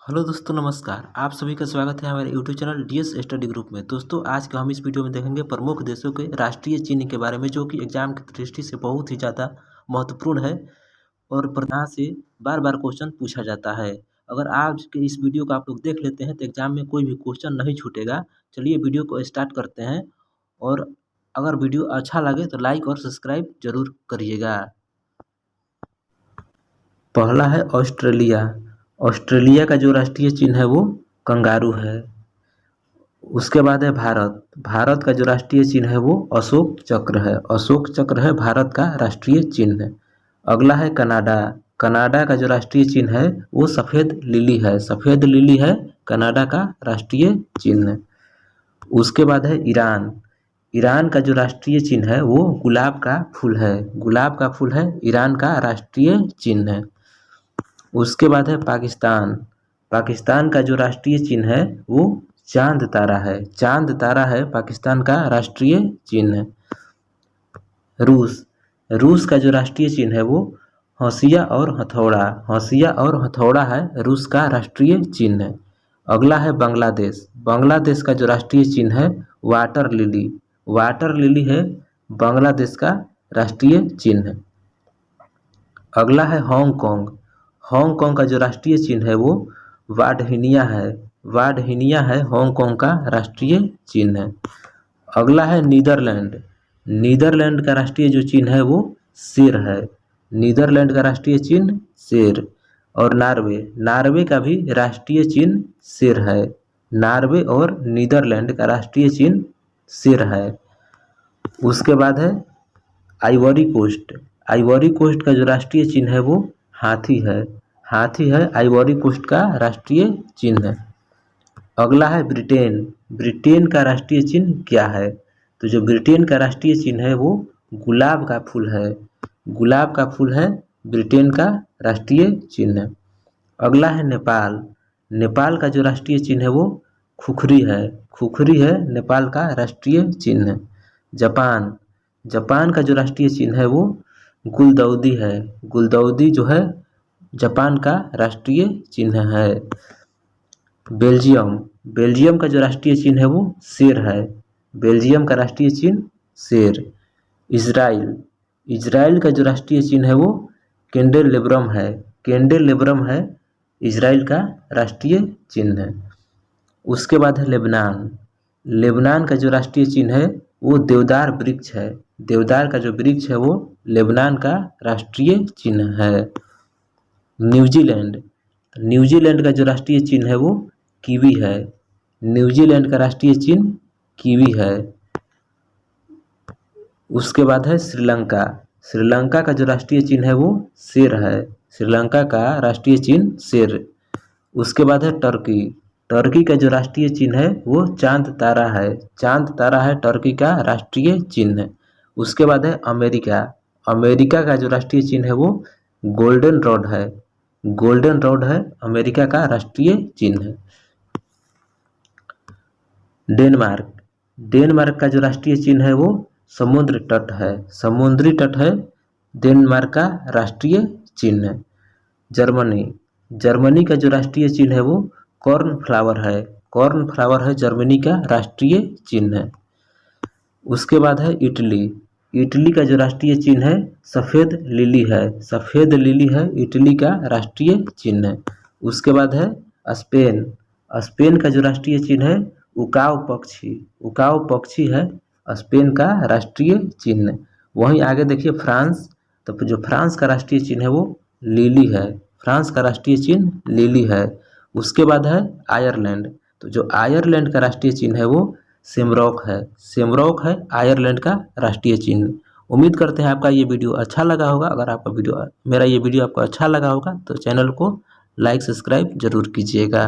Hello दोस्तों, नमस्कार। आप सभी का स्वागत है हमारे YouTube channel DS study group में। दोस्तों, आज का हम इस वीडियो में देखेंगे प्रमुख देशों के राष्ट्रीय चिन्ह के बारे में, जो कि एग्जाम की दृष्टि से बहुत ही ज़्यादा महत्वपूर्ण है और प्रश्न से बार बार क्वेश्चन पूछा जाता है। अगर आज के इस वीडियो को आप लोग देख लेते हैं तो एग्जाम में कोई भी क्वेश्चन नहीं छूटेगा। चलिए वीडियो को स्टार्ट करते हैं, और अगर वीडियो अच्छा लगे तो लाइक और सब्सक्राइब जरूर करिएगा। पहला है ऑस्ट्रेलिया। ऑस्ट्रेलिया का जो राष्ट्रीय चिन्ह है वो कंगारू है। उसके बाद है भारत। भारत का जो राष्ट्रीय चिन्ह है वो अशोक चक्र है। अशोक चक्र है भारत का राष्ट्रीय चिन्ह। अगला है कनाडा। कनाडा का जो राष्ट्रीय चिन्ह है वो सफ़ेद लिली है। सफ़ेद लिली है कनाडा का राष्ट्रीय चिन्ह। उसके बाद है ईरान। ईरान का जो राष्ट्रीय चिन्ह है वो गुलाब का फूल है। गुलाब का फूल है ईरान का राष्ट्रीय चिन्ह। उसके बाद है पाकिस्तान। पाकिस्तान का जो राष्ट्रीय चिन्ह है वो चांद तारा है। चांद तारा है पाकिस्तान का राष्ट्रीय चिन्ह। रूस। रूस का जो राष्ट्रीय चिन्ह है वो हंसिया और हथौड़ा। हंसिया और हथौड़ा है रूस का राष्ट्रीय चिन्ह। अगला है बांग्लादेश। बांग्लादेश का जो राष्ट्रीय चिन्ह है वाटर लिली। वाटर लिली है बांग्लादेश का राष्ट्रीय चिन्ह। अगला है हांगकांग। हांगकांग का जो राष्ट्रीय चिन्ह है वो वाडहिनिया है। वाडहिनिया है हांगकांग का राष्ट्रीय चिन्ह। अगला है नीदरलैंड। नीदरलैंड का राष्ट्रीय जो चिन्ह है वो शेर है। नीदरलैंड का राष्ट्रीय चिन्ह शेर। और नार्वे। नार्वे का भी राष्ट्रीय चिन्ह शेर है। नार्वे और नीदरलैंड का राष्ट्रीय चिन्ह शेर है। उसके बाद है आइवरी कोस्ट। आइवरी कोस्ट का जो राष्ट्रीय चिन्ह है वो हाथी है। हाथी है आइवरी कोस्ट का राष्ट्रीय चिन्ह। अगला है ब्रिटेन। ब्रिटेन का राष्ट्रीय चिन्ह क्या है? तो जो ब्रिटेन का राष्ट्रीय चिन्ह है वो गुलाब का फूल है। गुलाब का फूल है ब्रिटेन का राष्ट्रीय चिन्ह। अगला है नेपाल। नेपाल का जो राष्ट्रीय चिन्ह है वो खुखरी है। खुखरी है नेपाल का राष्ट्रीय चिन्ह। जापान। जापान का जो राष्ट्रीय चिन्ह है वो गुलदाउदी है। गुलदाउदी जो है जापान का राष्ट्रीय चिन्ह है। बेल्जियम। बेल्जियम का जो राष्ट्रीय चिन्ह है वो शेर है। बेल्जियम का राष्ट्रीय चिन्ह शेर। इजराइल। इजराइल का जो राष्ट्रीय चिन्ह है वो कैंडेलेब्रम है। कैंडेलेब्रम है इजराइल का राष्ट्रीय चिन्ह। उसके बाद है लेबनान। लेबनान का जो राष्ट्रीय चिन्ह है वो देवदार वृक्ष है। देवदार का जो वृक्ष है वो लेबनान का राष्ट्रीय चिन्ह है। न्यूजीलैंड। न्यूजीलैंड का जो राष्ट्रीय चिन्ह है वो कीवी है। न्यूजीलैंड का राष्ट्रीय चिन्ह कीवी है। उसके बाद है श्रीलंका। श्रीलंका का जो राष्ट्रीय चिन्ह है वो शेर है। श्रीलंका का राष्ट्रीय चिन्ह शेर। उसके बाद है टर्की। टर्की का जो राष्ट्रीय चिन्ह है वो चांद तारा है। चांद तारा है टर्की का राष्ट्रीय चिन्ह। उसके बाद है अमेरिका। अमेरिका का जो राष्ट्रीय चिन्ह है वो गोल्डन रॉड है। गोल्डन रॉड है अमेरिका का राष्ट्रीय चिन्ह। डेनमार्क। डेनमार्क का जो राष्ट्रीय चिन्ह है वो समुद्र तट है। समुद्री तट है डेनमार्क का राष्ट्रीय चिन्ह। जर्मनी। जर्मनी का जो राष्ट्रीय चिन्ह है वो कॉर्न फ्लावर है। कॉर्न फ्लावर है जर्मनी का राष्ट्रीय चिन्ह। उसके बाद है इटली। इटली का जो राष्ट्रीय चिन्ह है सफ़ेद लिली है। सफ़ेद लिली है इटली का राष्ट्रीय चिन्ह। उसके बाद है स्पेन। स्पेन का जो राष्ट्रीय चिन्ह है उकाव पक्षी। उकाव पक्षी है स्पेन का राष्ट्रीय चिन्ह। वहीं आगे देखिए फ्रांस। तो जो फ्रांस का राष्ट्रीय चिन्ह है वो लिली है। फ्रांस का राष्ट्रीय चिन्ह लिली है। उसके बाद है आयरलैंड। तो जो आयरलैंड का राष्ट्रीय चिन्ह है वो सेमरॉक है। सेमरॉक है आयरलैंड का राष्ट्रीय चिन्ह। उम्मीद करते हैं आपका ये वीडियो अच्छा लगा होगा। अगर आपका मेरा ये वीडियो आपको अच्छा लगा होगा तो चैनल को लाइक सब्सक्राइब जरूर कीजिएगा।